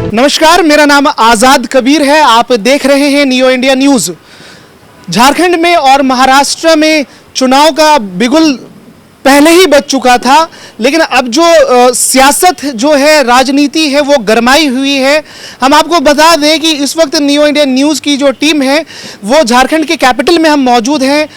नमस्कार, मेरा नाम आज़ाद कबीर है। आप देख रहे हैं नियो इंडिया न्यूज़। झारखंड में और महाराष्ट्र में चुनाव का बिगुल पहले ही बज चुका था, लेकिन अब जो सियासत जो है, राजनीति है, वो गरमाई हुई है। हम आपको बता दें कि इस वक्त नियो इंडिया न्यूज़ की जो टीम है वो झारखंड के कैपिटल में हम मौजूद हैं,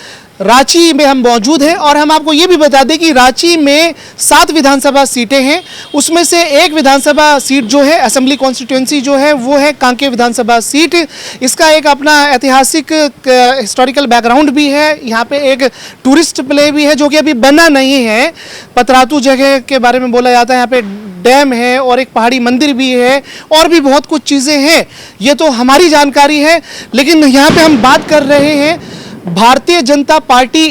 रांची में हम मौजूद हैं। और हम आपको ये भी बता दें कि रांची में 7 विधानसभा सीटें हैं, उसमें से एक विधानसभा सीट जो है, असेंबली कॉन्स्टिट्यूएंसी जो है, वो है कांके विधानसभा सीट। इसका एक अपना ऐतिहासिक हिस्टोरिकल बैकग्राउंड भी है। यहाँ पे एक टूरिस्ट प्ले भी है जो कि अभी बना नहीं है। पतरातू जगह के बारे में बोला जाता है, यहाँ पे डैम है और एक पहाड़ी मंदिर भी है और भी बहुत कुछ चीज़ें हैं। ये तो हमारी जानकारी है, लेकिन यहाँ पे हम बात कर रहे हैं Bharatiya Janata party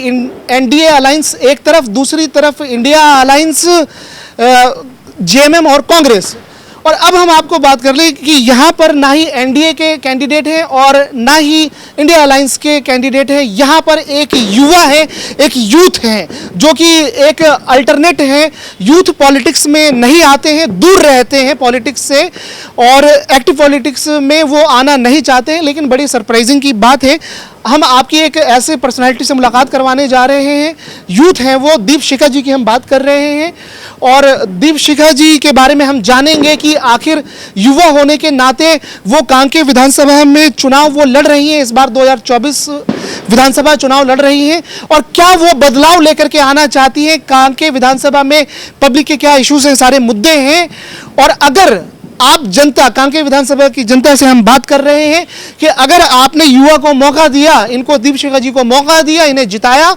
NDA alliance एक तरफ, दूसरी तरफ इंडिया अलायंस, जेएमएम और कांग्रेस। और अब हम आपको बात कर लें कि यहाँ पर ना ही एनडीए के कैंडिडेट हैं और ना ही इंडिया अलायंस के कैंडिडेट हैं। यहाँ पर एक युवा है, एक यूथ है जो कि एक अल्टरनेट है। यूथ पॉलिटिक्स में नहीं आते हैं, दूर रहते हैं पॉलिटिक्स से और एक्टिव पॉलिटिक्स में वो आना नहीं चाहते हैं। लेकिन बड़ी सरप्राइजिंग की बात है, हम आपकी एक ऐसे पर्सनालिटी से मुलाकात करवाने जा रहे हैं। यूथ हैं वो, दीपशिखा जी की हम बात कर रहे हैं और दीपशिखा जी के बारे में हम जानेंगे कि आखिर युवा होने के नाते वो कांके विधानसभा में चुनाव वो लड़ रही हैं। इस बार 2024 विधानसभा चुनाव लड़ रही हैं और क्या वो बदलाव लेकर के आना चाहती हैं। कांके विधानसभा में पब्लिक के क्या इश्यूज हैं, सारे मुद्दे हैं। और अगर आप जनता, कांके विधानसभा की जनता से हम बात कर रहे हैं कि अगर आपने युवा को मौका दिया, इनको दीपशिखा जी को मौका दिया, इन्हें जिताया,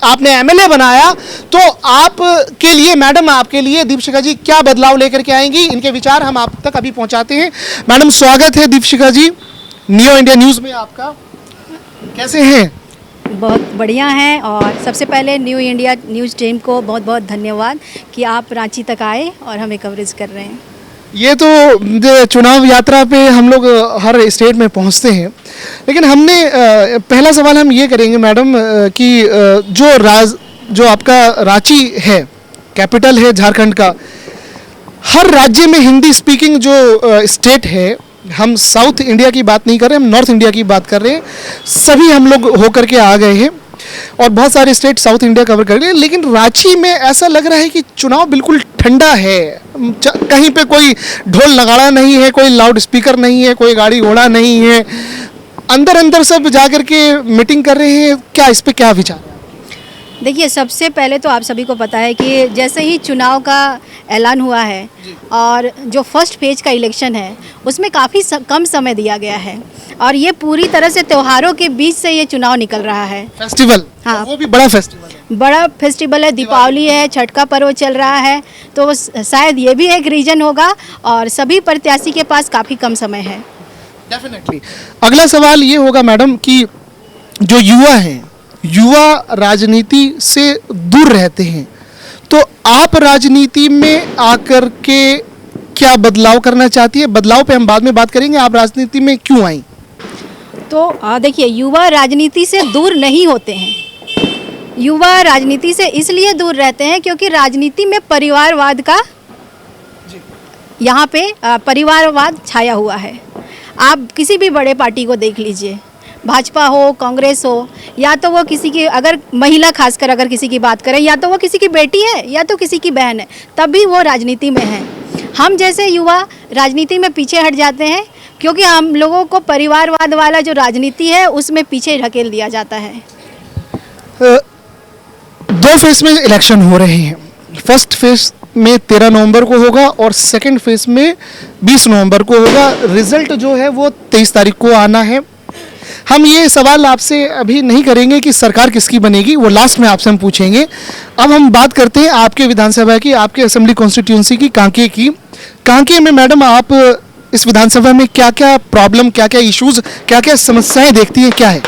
आपने एमएलए बनाया, तो आपके लिए मैडम, आपके लिए दीपशिखा जी क्या बदलाव लेकर के आएंगी, इनके विचार हम आप तक अभी पहुंचाते हैं। मैडम, स्वागत है दीपशिखा जी नियो इंडिया न्यूज़ में आपका। कैसे हैं? बहुत बढ़िया हैं। और सबसे पहले न्यू इंडिया न्यूज़ टीम को बहुत बहुत धन्यवाद कि आप रांची तक आए और हमें कवरेज कर रहे हैं। ये तो चुनाव यात्रा पे हम लोग हर स्टेट में पहुंचते हैं, लेकिन हमने पहला सवाल हम ये करेंगे मैडम कि जो आपका रांची है, कैपिटल है झारखंड का, हर राज्य में हिंदी स्पीकिंग जो स्टेट है, हम साउथ इंडिया की बात नहीं कर रहे, हम नॉर्थ इंडिया की बात कर रहे हैं, सभी हम लोग होकर के आ गए हैं और बहुत सारे स्टेट साउथ इंडिया कवर कर रहे हैं। लेकिन रांची में ऐसा लग रहा है कि चुनाव बिल्कुल ठंडा है, कहीं पे कोई ढोल नगाड़ा नहीं है, कोई लाउड स्पीकर नहीं है, कोई गाड़ी घोड़ा नहीं है, अंदर अंदर सब जाकर के मीटिंग कर रहे हैं। क्या इस पे क्या विचार? देखिए, सबसे पहले तो आप सभी को पता है कि जैसे ही चुनाव का ऐलान हुआ है और जो फर्स्ट फेज का इलेक्शन है उसमें काफ़ी कम समय दिया गया है और ये पूरी तरह से त्योहारों के बीच से ये चुनाव निकल रहा है। फेस्टिवल, हाँ, वो भी बड़ा फेस्टिवल है, दीपावली है, छठ का पर्व चल रहा है, तो शायद ये भी एक रीजन होगा और सभी प्रत्याशी के पास काफ़ी कम समय है। डेफिनेटली। अगला सवाल ये होगा मैडम कि जो युवा हैं, युवा राजनीति से दूर रहते हैं, तो आप राजनीति में आकर के क्या बदलाव करना चाहती है? बदलाव पे हम बाद में बात करेंगे, आप राजनीति में क्यों आई? तो देखिए, युवा राजनीति से दूर नहीं होते हैं। युवा राजनीति से इसलिए दूर रहते हैं क्योंकि राजनीति में परिवारवाद का, यहाँ पे परिवारवाद छाया हुआ है। आप किसी भी बड़े पार्टी को देख लीजिए, भाजपा हो, कांग्रेस हो, या तो वो किसी की, अगर महिला खासकर अगर किसी की बात करें, या तो वो किसी की बेटी है या तो किसी की बहन है, तभी वो राजनीति में है। हम जैसे युवा राजनीति में पीछे हट जाते हैं क्योंकि हम लोगों को परिवारवाद वाला जो राजनीति है उसमें पीछे ढकेल दिया जाता है। 2 फेज में इलेक्शन हो रहे हैं। फर्स्ट फेज में 13 नवंबर को होगा और सेकंड फेज में 20 नवंबर को होगा। रिजल्ट जो है वो 23 तारीख को आना है। हम ये सवाल आपसे अभी नहीं करेंगे कि सरकार किसकी बनेगी, वो लास्ट में आपसे हम पूछेंगे। अब हम बात करते हैं आपके विधानसभा की, आपके असेंबली कॉन्स्टिट्यूंसी की, कांके की। कांके में मैडम आप इस विधानसभा में क्या क्या प्रॉब्लम, क्या क्या इश्यूज, क्या क्या समस्याएं देखती हैं, क्या है?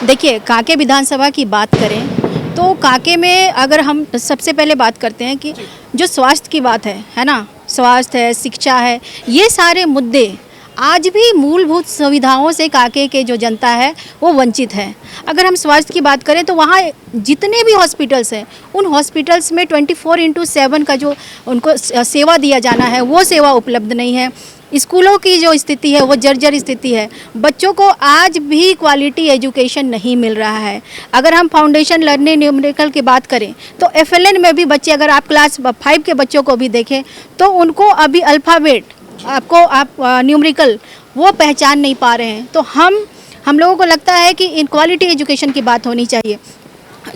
देखिए, कांके विधानसभा की बात करें तो कांके में अगर हम सबसे पहले बात करते हैं कि जो स्वास्थ्य की बात है ना, स्वास्थ्य है, शिक्षा है, ये सारे मुद्दे आज भी मूलभूत सुविधाओं से काके के जो जनता है वो वंचित है। अगर हम स्वास्थ्य की बात करें तो वहाँ जितने भी हॉस्पिटल्स हैं उन हॉस्पिटल्स में 24/7 का जो उनको सेवा दिया जाना है वो सेवा उपलब्ध नहीं है। स्कूलों की जो स्थिति है वो जर्जर स्थिति है। बच्चों को आज भी क्वालिटी एजुकेशन नहीं मिल रहा है। अगर हम फाउंडेशन लर्निंग न्यूमेरिकल की बात करें तो FLN में भी बच्चे, अगर आप क्लास 5 के बच्चों को भी देखें तो उनको अभी अल्फ़ाबेट आप न्यूमेरिकल वो पहचान नहीं पा रहे हैं। तो हम लोगों को लगता है कि इन क्वालिटी एजुकेशन की बात होनी चाहिए।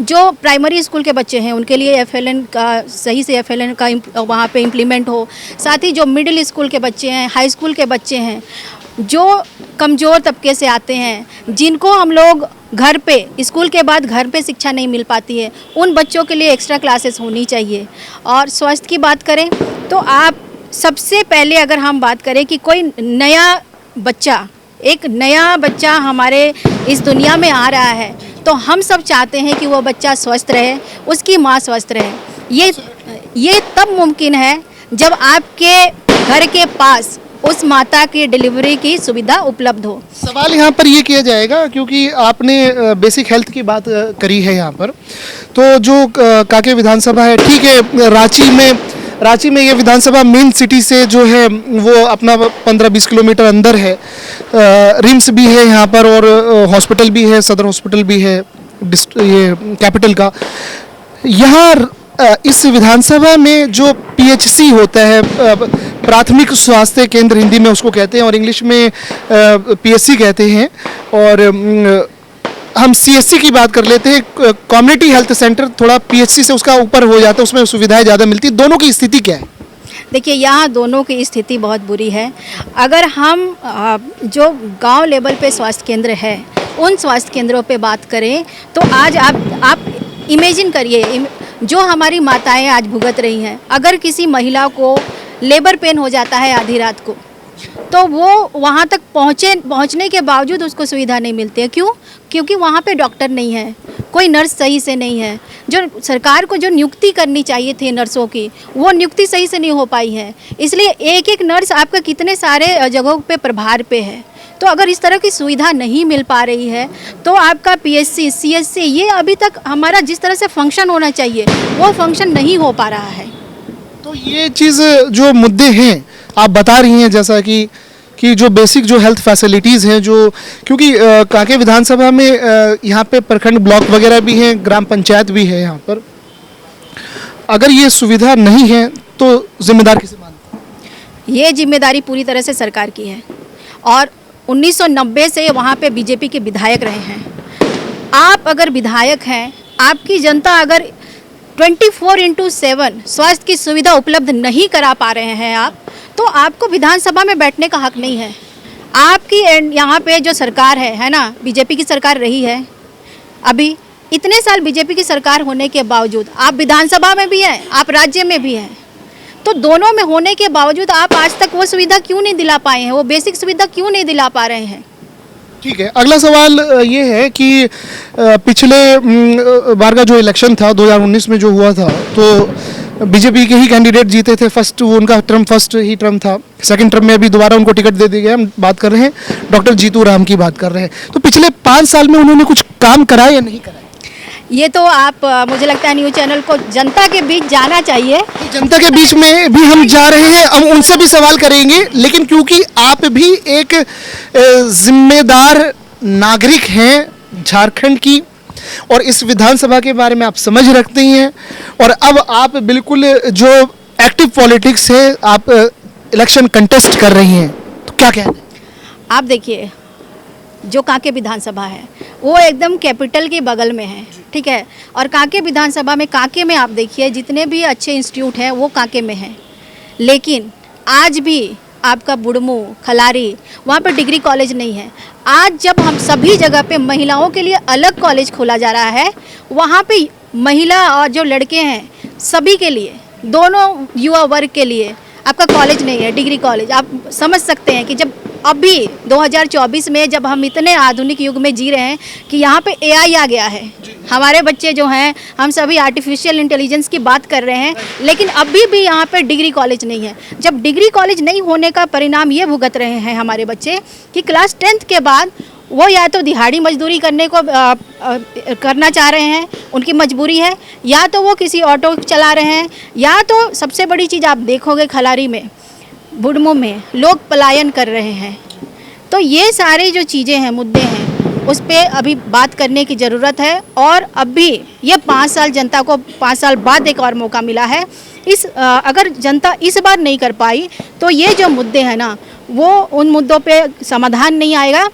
जो प्राइमरी स्कूल के बच्चे हैं उनके लिए FLN का सही से FLN का वहाँ पे इम्प्लीमेंट हो। साथ ही जो मिडिल स्कूल के बच्चे हैं, हाई स्कूल के बच्चे हैं, जो कमज़ोर तबके से आते हैं, जिनको हम लोग घर पे स्कूल के बाद घर पे शिक्षा नहीं मिल पाती है, उन बच्चों के लिए एक्स्ट्रा क्लासेस होनी चाहिए। और स्वास्थ्य की बात करें तो आप सबसे पहले अगर हम बात करें कि कोई एक नया बच्चा हमारे इस दुनिया में आ रहा है तो हम सब चाहते हैं कि वो बच्चा स्वस्थ रहे, उसकी माँ स्वस्थ रहे। ये तब मुमकिन है जब आपके घर के पास उस माता की डिलीवरी की सुविधा उपलब्ध हो। सवाल यहाँ पर ये किया जाएगा क्योंकि आपने बेसिक हेल्थ की बात करी है यहाँ पर, तो जो कांके विधानसभा है, ठीक है, रांची में ये विधानसभा मेन सिटी से जो है वो अपना 15-20 किलोमीटर अंदर है। रिम्स भी है यहाँ पर और हॉस्पिटल भी है, सदर हॉस्पिटल भी है ये कैपिटल का। यहाँ इस विधानसभा में जो PHC होता है, प्राथमिक स्वास्थ्य केंद्र हिंदी में उसको कहते हैं और इंग्लिश में PSC कहते हैं, और हम CSC की बात कर लेते हैं, कम्युनिटी हेल्थ सेंटर थोड़ा PHC से उसका ऊपर हो जाता है, उसमें सुविधाएं ज़्यादा मिलती है। दोनों की स्थिति क्या है? देखिए, यहाँ दोनों की स्थिति बहुत बुरी है। अगर हम जो गांव लेवल पे स्वास्थ्य केंद्र है उन स्वास्थ्य केंद्रों पे बात करें तो आज आप इमेजिन करिए जो हमारी माताएं आज भुगत रही हैं। अगर किसी महिला को लेबर पेन हो जाता है आधी रात को तो वो वहाँ तक पहुँचने के बावजूद उसको सुविधा नहीं मिलती है। क्यों? क्योंकि वहाँ पे डॉक्टर नहीं है, कोई नर्स सही से नहीं है। जो सरकार को जो नियुक्ति करनी चाहिए थी नर्सों की, वो नियुक्ति सही से नहीं हो पाई है। इसलिए एक नर्स आपका कितने सारे जगहों पे प्रभार पे है। तो अगर इस तरह की सुविधा नहीं मिल पा रही है तो आपका PSC, CSC ये अभी तक हमारा जिस तरह से फंक्शन होना चाहिए वो फंक्शन नहीं हो पा रहा है। तो ये चीज़ जो मुद्दे हैं आप बता रही हैं, जैसा कि जो बेसिक जो हेल्थ फैसिलिटीज़ हैं, जो क्योंकि कांके विधानसभा में यहाँ पे प्रखंड ब्लॉक वगैरह भी हैं, ग्राम पंचायत भी है यहाँ पर, अगर ये सुविधा नहीं है तो जिम्मेदार किसे मानते हैं? ये जिम्मेदारी पूरी तरह से सरकार की है और 1990 से वहाँ पे BJP के विधायक रहे हैं। आप अगर विधायक हैं, आपकी जनता अगर 24/7 स्वास्थ्य की सुविधा उपलब्ध नहीं करा पा रहे हैं आप, तो आपको विधानसभा में बैठने का हक नहीं है। आपकी यहाँ पे जो सरकार है ना, BJP की सरकार रही है। अभी इतने साल BJP की सरकार होने के बावजूद आप विधानसभा में भी हैं, आप राज्य में भी हैं, तो दोनों में होने के बावजूद आप आज तक वो सुविधा क्यों नहीं दिला पाए हैं, वो बेसिक सुविधा क्यों नहीं दिला पा रहे हैं? ठीक है, अगला सवाल ये है कि पिछले बार का जो इलेक्शन था 2019 में जो हुआ था, तो BJP के ही कैंडिडेट जीते थे। फर्स्ट वो उनका टर्म फर्स्ट ही टर्म था, सेकंड टर्म में अभी दोबारा उनको टिकट दे दिया गया। हम बात कर रहे हैं डॉक्टर जीतू राम की बात कर रहे हैं। तो पिछले 5 साल में उन्होंने कुछ काम कराया या नहीं कराया? ये तो आप मुझे लगता है न्यूज़ चैनल को जनता के बीच जाना चाहिए। जनता के बीच में भी हम जा रहे हैं, हम उनसे भी सवाल करेंगे, लेकिन क्योंकि आप भी एक जिम्मेदार नागरिक हैं झारखंड की और इस विधानसभा के बारे में आप समझ रखते हैं और अब आप बिल्कुल जो एक्टिव पॉलिटिक्स है, आप इलेक्शन कंटेस्ट कर रही हैं, तो क्या कहना है? आप देखिए, जो कांके विधानसभा है वो एकदम कैपिटल के बगल में है, ठीक है। और कांके विधानसभा में, कांके में आप देखिए जितने भी अच्छे इंस्टीट्यूट हैं वो कांके में हैं, लेकिन आज भी आपका बुढ़मू, खलारी, वहाँ पर डिग्री कॉलेज नहीं है। आज जब हम सभी जगह पे महिलाओं के लिए अलग कॉलेज खोला जा रहा है, वहाँ पे महिला और जो लड़के हैं सभी के लिए, दोनों युवा वर्ग के लिए आपका कॉलेज नहीं है, डिग्री कॉलेज। आप समझ सकते हैं कि जब अभी 2024 में जब हम इतने आधुनिक युग में जी रहे हैं कि यहाँ पे एआई आ गया है, हमारे बच्चे जो हैं, हम सभी आर्टिफिशियल इंटेलिजेंस की बात कर रहे हैं, लेकिन अभी भी यहाँ पे डिग्री कॉलेज नहीं है। जब डिग्री कॉलेज नहीं होने का परिणाम ये भुगत रहे हैं हमारे बच्चे कि क्लास 10th के बाद वो या तो दिहाड़ी मजदूरी करने को करना चाह रहे हैं, उनकी मजबूरी है, या तो वो किसी ऑटो चला रहे हैं, या तो सबसे बड़ी चीज़ आप देखोगे खलारी में, बुढ़मू में लोग पलायन कर रहे हैं। तो ये सारी जो चीज़ें हैं, मुद्दे हैं, उस पर अभी बात करने की ज़रूरत है। और अभी ये 5 साल जनता को 5 साल बाद एक और मौका मिला है। अगर जनता इस बार नहीं कर पाई तो ये जो मुद्दे हैं ना, वो उन मुद्दों पे समाधान नहीं आएगा।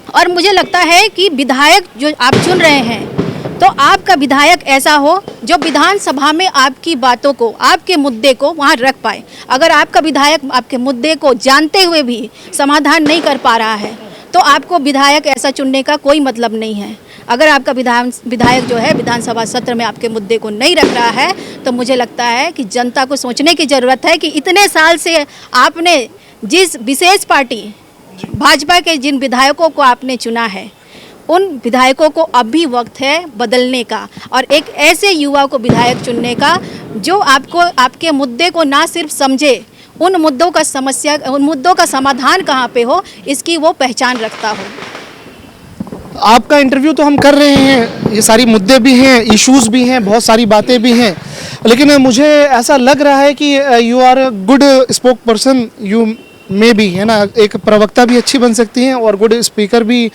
और मुझे लगता है कि विधायक जो आप चुन रहे हैं, तो आपका विधायक ऐसा हो जो विधानसभा में आपकी बातों को, आपके मुद्दे को वहाँ रख पाए। अगर आपका विधायक आपके मुद्दे को जानते हुए भी समाधान नहीं कर पा रहा है, तो आपको विधायक ऐसा चुनने का कोई मतलब नहीं है। अगर आपका विधायक जो है विधानसभा सत्र में आपके मुद्दे को नहीं रख रहा है, तो मुझे लगता है कि जनता को सोचने की ज़रूरत है कि इतने साल से आपने जिस विशेष पार्टी भाजपा के जिन विधायकों को आपने चुना है, उन विधायकों को अब भी वक्त है बदलने का और एक ऐसे युवा को विधायक चुनने का जो आपको, आपके मुद्दे को ना सिर्फ समझे, उन मुद्दों का समाधान कहाँ पे हो, इसकी वो पहचान रखता हो। आपका इंटरव्यू तो हम कर रहे हैं, ये सारी मुद्दे भी हैं, इश्यूज भी हैं, बहुत सारी बातें भी हैं, लेकिन मुझे ऐसा लग रहा है कि you are a good spoke person, you में भी है ना, एक प्रवक्ता भी अच्छी बन सकती हैं और गुड स्पीकर भी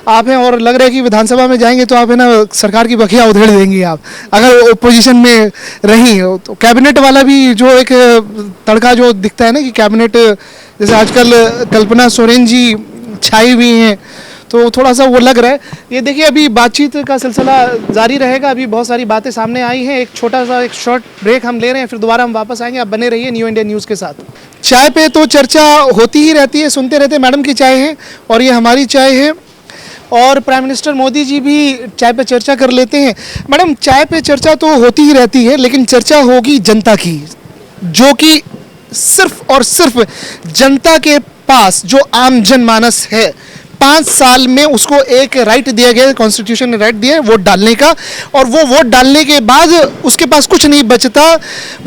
आप हैं। और लग रहा है कि विधानसभा में जाएंगे तो आप है ना सरकार की बखिया उधेड़ देंगी आप, अगर ओपोजिशन में रही हो तो। कैबिनेट वाला भी जो एक तड़का जो दिखता है ना कि कैबिनेट, जैसे आजकल कल्पना सोरेन जी छाई हुई हैं, तो थोड़ा सा वो लग रहा है। ये देखिए, अभी बातचीत का सिलसिला जारी रहेगा, अभी बहुत सारी बातें सामने आई हैं। एक छोटा सा एक शॉर्ट ब्रेक हम ले रहे हैं, फिर दोबारा हम वापस आएंगे। आप बने रहिए न्यू इंडिया न्यूज़ के साथ। चाय पे तो चर्चा होती ही रहती है, सुनते रहते हैं। मैडम की चाय है और ये हमारी चाय है, और प्राइम मिनिस्टर मोदी जी भी चाय पे चर्चा कर लेते हैं। मैडम, चाय पे चर्चा तो होती ही रहती है, लेकिन चर्चा होगी जनता की, जो कि सिर्फ और सिर्फ जनता के पास जो आम जनमानस है, 5 साल में उसको एक राइट दिया गया, कॉन्स्टिट्यूशन ने राइट दिया है वोट डालने का, और वो वोट डालने के बाद उसके पास कुछ नहीं बचता।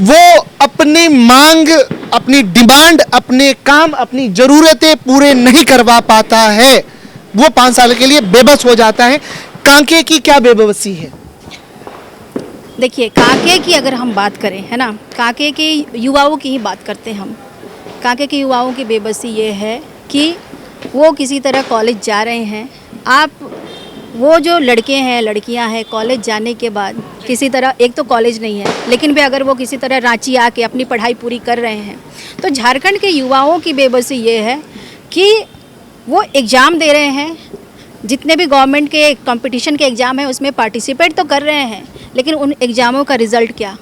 वो अपनी मांग, अपनी डिमांड, अपने काम, अपनी ज़रूरतें पूरे नहीं करवा पाता है। वो 5 साल के लिए बेबस हो जाता है। कांके की क्या बेबसी है? देखिए, कांके की अगर हम बात करें, है ना, कांके के युवाओं की ही बात करते हैं हम। कांके के युवाओं की बेबसी ये है कि वो किसी तरह कॉलेज जा रहे हैं। वो जो लड़के हैं, लड़कियां हैं, कॉलेज जाने के बाद किसी तरह, एक तो कॉलेज नहीं है, लेकिन भी अगर वो किसी तरह रांची आके अपनी पढ़ाई पूरी कर रहे हैं, तो झारखंड के युवाओं की बेबसी ये है कि वो एग्ज़ाम दे रहे हैं, जितने भी गवर्नमेंट के कंपटीशन के एग्ज़ाम हैं उसमें पार्टिसिपेट तो कर रहे हैं, लेकिन उन एग्ज़ामों का रिज़ल्ट क्या।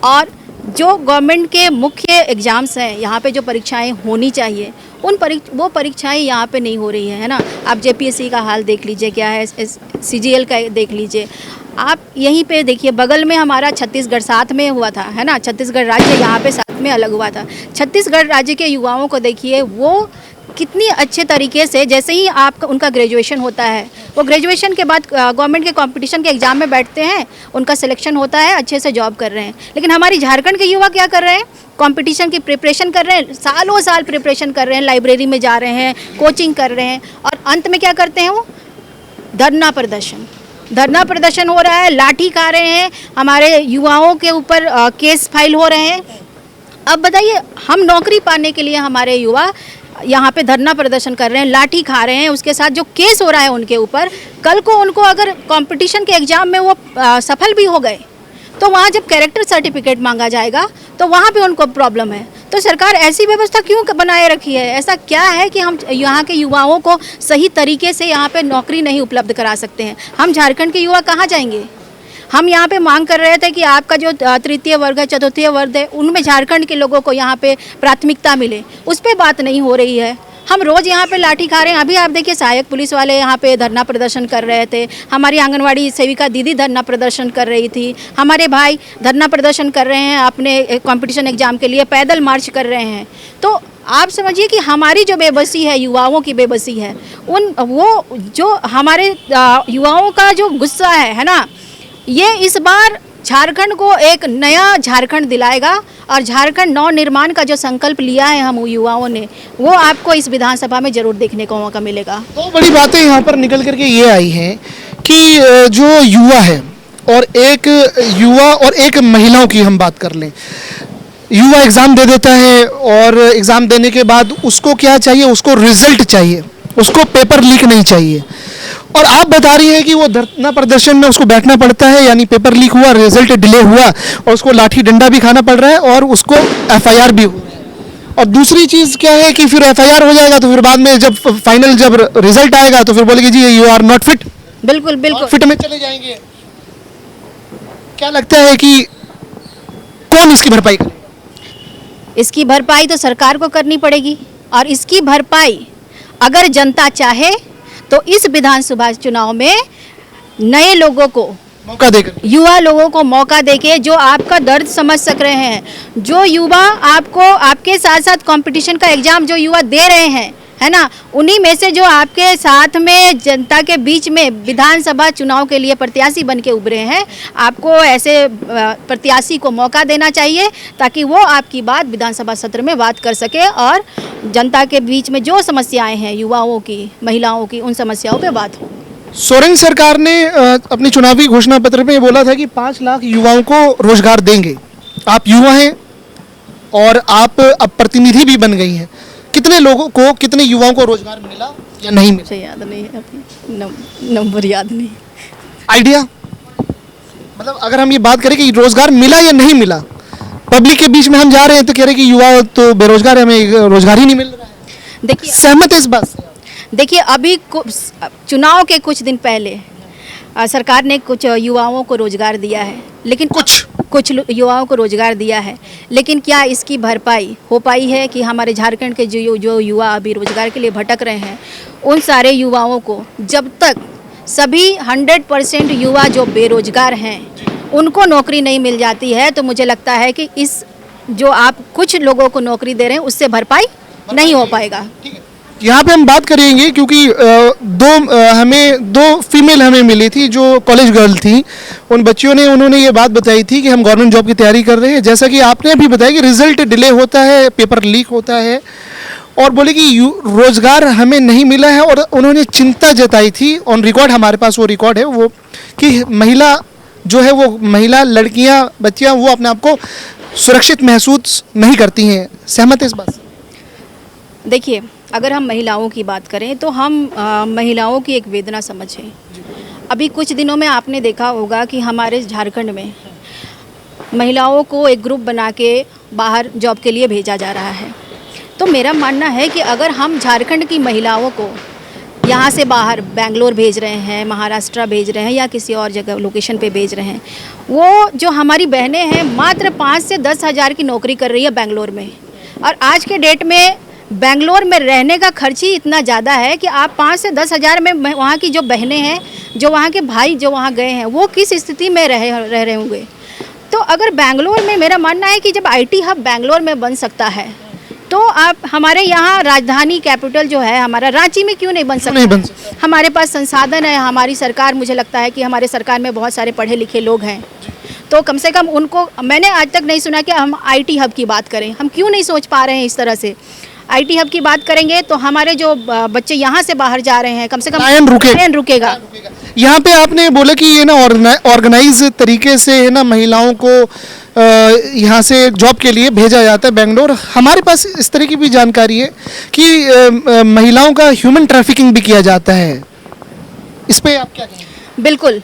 और जो गवर्नमेंट के मुख्य एग्ज़ाम्स हैं, यहाँ पे जो परीक्षाएं होनी चाहिए, वो परीक्षाएं यहाँ पे नहीं हो रही है ना। आप जेपीएससी का हाल देख लीजिए क्या है, सीजीएल का देख लीजिए। आप यहीं पे देखिए, बगल में हमारा छत्तीसगढ़ साथ में हुआ था, है ना, छत्तीसगढ़ राज्य यहाँ पे साथ में अलग हुआ था। छत्तीसगढ़ राज्य के युवाओं को देखिए, वो कितनी अच्छे तरीके से, जैसे ही आपका उनका ग्रेजुएशन होता है, वो ग्रेजुएशन के बाद गवर्नमेंट के कंपटीशन के एग्ज़ाम में बैठते हैं, उनका सिलेक्शन होता है, अच्छे से जॉब कर रहे हैं। लेकिन हमारी झारखंड के युवा क्या कर रहे हैं? कंपटीशन की प्रिपरेशन कर रहे हैं, सालों साल प्रिपरेशन कर रहे हैं, लाइब्रेरी में जा रहे हैं, कोचिंग कर रहे हैं, और अंत में क्या करते हैं? वो धरना प्रदर्शन हो रहा है, लाठी खा रहे हैं, हमारे युवाओं के ऊपर केस फाइल हो रहे हैं। अब बताइए, हम नौकरी पाने के लिए हमारे युवा यहाँ पे धरना प्रदर्शन कर रहे हैं, लाठी खा रहे हैं, उसके साथ जो केस हो रहा है उनके ऊपर, कल को उनको अगर कंपटीशन के एग्ज़ाम में वो सफल भी हो गए, तो वहाँ जब कैरेक्टर सर्टिफिकेट मांगा जाएगा तो वहाँ पे उनको प्रॉब्लम है। तो सरकार ऐसी व्यवस्था क्यों बनाए रखी है? ऐसा क्या है कि हम यहाँ के युवाओं को सही तरीके से यहाँ पे नौकरी नहीं उपलब्ध करा सकते हैं? हम झारखंड के युवा कहाँ जाएंगे? हम यहाँ पे मांग कर रहे थे कि आपका जो तृतीय वर्ग है, चतुर्थीय वर्ग है, उनमें झारखंड के लोगों को यहाँ पे प्राथमिकता मिले, उस पर बात नहीं हो रही है। हम रोज़ यहाँ पे लाठी खा रहे हैं। अभी आप देखिए, सहायक पुलिस वाले यहाँ पे धरना प्रदर्शन कर रहे थे, हमारी आंगनवाड़ी सेविका दीदी धरना प्रदर्शन कर रही थी, हमारे भाई धरना प्रदर्शन कर रहे हैं, अपने कंपटीशन एग्ज़ाम के लिए पैदल मार्च कर रहे हैं। तो आप समझिए कि हमारी जो बेबसी है, युवाओं की बेबसी है, वो जो हमारे युवाओं का जो गुस्सा है ना, ये इस बार झारखंड को एक नया झारखंड दिलाएगा। और झारखंड नव निर्माण का जो संकल्प लिया है हम युवाओं ने, वो आपको इस विधानसभा में जरूर देखने को मौका मिलेगा। तो बड़ी बातें यहाँ पर निकल करके ये आई हैं कि जो युवा है और एक महिलाओं की हम बात कर लें, युवा एग्ज़ाम दे देता है और एग्ज़ाम देने के बाद उसको क्या चाहिए, उसको रिजल्ट चाहिए, उसको पेपर लीक नहीं चाहिए। और आप बता रही हैं कि वो धरना प्रदर्शन में उसको बैठना पड़ता है, यानी पेपर लीक हुआ, रिजल्ट डिले हुआ और उसको लाठी डंडा भी खाना पड़ रहा है और उसको एफआईआर भी हो रहा है। और दूसरी चीज़ क्या है कि फिर एफआईआर हो जाएगा तो फिर बाद में जब फाइनल जब रिजल्ट आएगा तो फिर बोलेगी जी यू आर नॉट फिट। बिल्कुल बिल्कुल फिट में चले जाएंगे। क्या लगता है कि कौन इसकी भरपाई करेगा? इसकी भरपाई तो सरकार को करनी पड़ेगी। और इसकी भरपाई अगर जनता चाहे तो इस विधानसभा चुनाव में नए लोगों को मौका देकर, युवा लोगों को मौका देके, जो आपका दर्द समझ सक रहे हैं, जो युवा आपको आपके साथ साथ कंपटीशन का एग्जाम जो युवा दे रहे हैं, है ना, उन्हीं में से जो आपके साथ में जनता के बीच में विधानसभा चुनाव के लिए प्रत्याशी बन के उभरे हैं, आपको ऐसे प्रत्याशी को मौका देना चाहिए ताकि वो आपकी बात विधानसभा सत्र में बात कर सके और जनता के बीच में जो समस्याएं हैं युवाओं की, महिलाओं की, उन समस्याओं पे बात हो। सोरेन सरकार ने अपनी चुनावी घोषणा पत्र में बोला था कि 5 लाख युवाओं को रोजगार देंगे। आप युवा हैं और आप अब प्रतिनिधि भी बन गई हैं, कितने लोगों को, कितने युवाओं को रोजगार मिला या नहीं मिला? मुझे याद नहीं है, अभी नंबर याद नहीं। आइडिया, मतलब अगर हम ये बात करें कि रोजगार मिला या नहीं मिला, पब्लिक के बीच में हम जा रहे हैं तो कह रहे हैं कि युवा तो बेरोजगार है, हमें रोजगार ही नहीं मिल रहा है। देखिए, सहमत है इस बात से? देखिए, अभी चुनाव के कुछ दिन पहले सरकार ने कुछ युवाओं को रोजगार दिया है, लेकिन कुछ युवाओं को रोजगार दिया है, लेकिन क्या इसकी भरपाई हो पाई है कि हमारे झारखंड के जो युवा अभी रोजगार के लिए भटक रहे हैं, उन सारे युवाओं को जब तक सभी 100% युवा जो बेरोजगार हैं उनको नौकरी नहीं मिल जाती है, तो मुझे लगता है कि इस जो आप कुछ लोगों को नौकरी दे रहे हैं उससे भरपाई नहीं हो पाएगा। यहाँ पे हम बात करेंगे क्योंकि दो फीमेल हमें मिली थी जो कॉलेज गर्ल थी। उन बच्चियों ने, उन्होंने ये बात बताई थी कि हम गवर्नमेंट जॉब की तैयारी कर रहे हैं, जैसा कि आपने अभी बताया कि रिजल्ट डिले होता है, पेपर लीक होता है, और बोले कि रोजगार हमें नहीं मिला है। और उन्होंने चिंता जताई थी, ऑन रिकॉर्ड हमारे पास वो रिकॉर्ड है, वो कि महिला जो है, वो महिला लड़कियाँ, बच्चियाँ, वो अपने आप को सुरक्षित महसूस नहीं करती हैं। सहमत है इस बात से? देखिए, अगर हम महिलाओं की बात करें तो हम महिलाओं की एक वेदना समझें। अभी कुछ दिनों में आपने देखा होगा कि हमारे झारखंड में महिलाओं को एक ग्रुप बना के बाहर जॉब के लिए भेजा जा रहा है। तो मेरा मानना है कि अगर हम झारखंड की महिलाओं को यहाँ से बाहर बेंगलोर भेज रहे हैं, महाराष्ट्र भेज रहे हैं या किसी और जगह लोकेशन पे भेज रहे हैं, वो जो हमारी बहनें हैं मात्र 5 से 10 हज़ार की नौकरी कर रही है बेंगलोर में। और आज के डेट में बेंगलोर में रहने का खर्च ही इतना ज़्यादा है कि आप 5 से 10 हज़ार में वहाँ की जो बहनें हैं, जो वहाँ के भाई जो वहाँ गए हैं, वो किस स्थिति में रह रहे होंगे। तो अगर बेंगलोर में, मेरा मानना है कि जब आईटी हब बेंगलोर में बन सकता है तो आप हमारे यहाँ राजधानी कैपिटल जो है हमारा, रांची में क्यों नहीं बन सकता? हमारे पास संसाधन है, हमारी सरकार, मुझे लगता है कि हमारे सरकार में बहुत सारे पढ़े लिखे लोग हैं, तो कम से कम उनको, मैंने आज तक नहीं सुना कि हम आईटी हब की बात करें। हम क्यों नहीं सोच पा रहे हैं इस तरह से? आईटी हब की बात करेंगे तो हमारे जो बच्चे यहाँ से बाहर जा रहे हैं, कम से कम लायन रुकेगा। यहाँ पे आपने बोला कि ये ना ऑर्गेनाइज तरीके से है ना महिलाओं को यहाँ से जॉब के लिए भेजा जाता है बेंगलोर। हमारे पास इस तरह की भी जानकारी है कि महिलाओं का ह्यूमन ट्रैफिकिंग भी किया जाता है। इस पे आप क्या कहेंगे? बिल्कुल,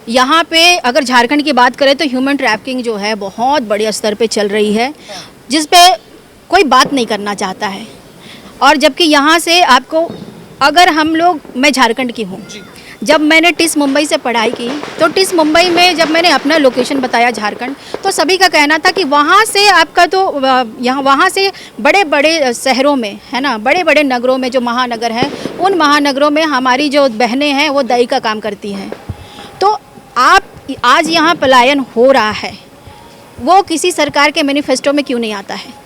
यहाँ पे अगर झारखंड की बात करें तो ह्यूमन ट्रैफिकिंग जो है बहुत बड़े स्तर पे चल रही है, जिस पे कोई बात नहीं करना चाहता है। और जबकि यहाँ से आपको, अगर हम लोग, मैं झारखंड की हूँ, जब मैंने टिस मुंबई से पढ़ाई की तो टिस मुंबई में जब मैंने अपना लोकेशन बताया झारखंड, तो सभी का कहना था कि वहाँ से आपका तो यहाँ, वहाँ से बड़े बड़े शहरों में, है ना, बड़े बड़े नगरों में, जो महानगर हैं, उन महानगरों में हमारी जो बहनें हैं वो दही का काम करती हैं। तो आप आज यहाँ पलायन हो रहा है, वो किसी सरकार के मैनिफेस्टो में क्यों नहीं आता है?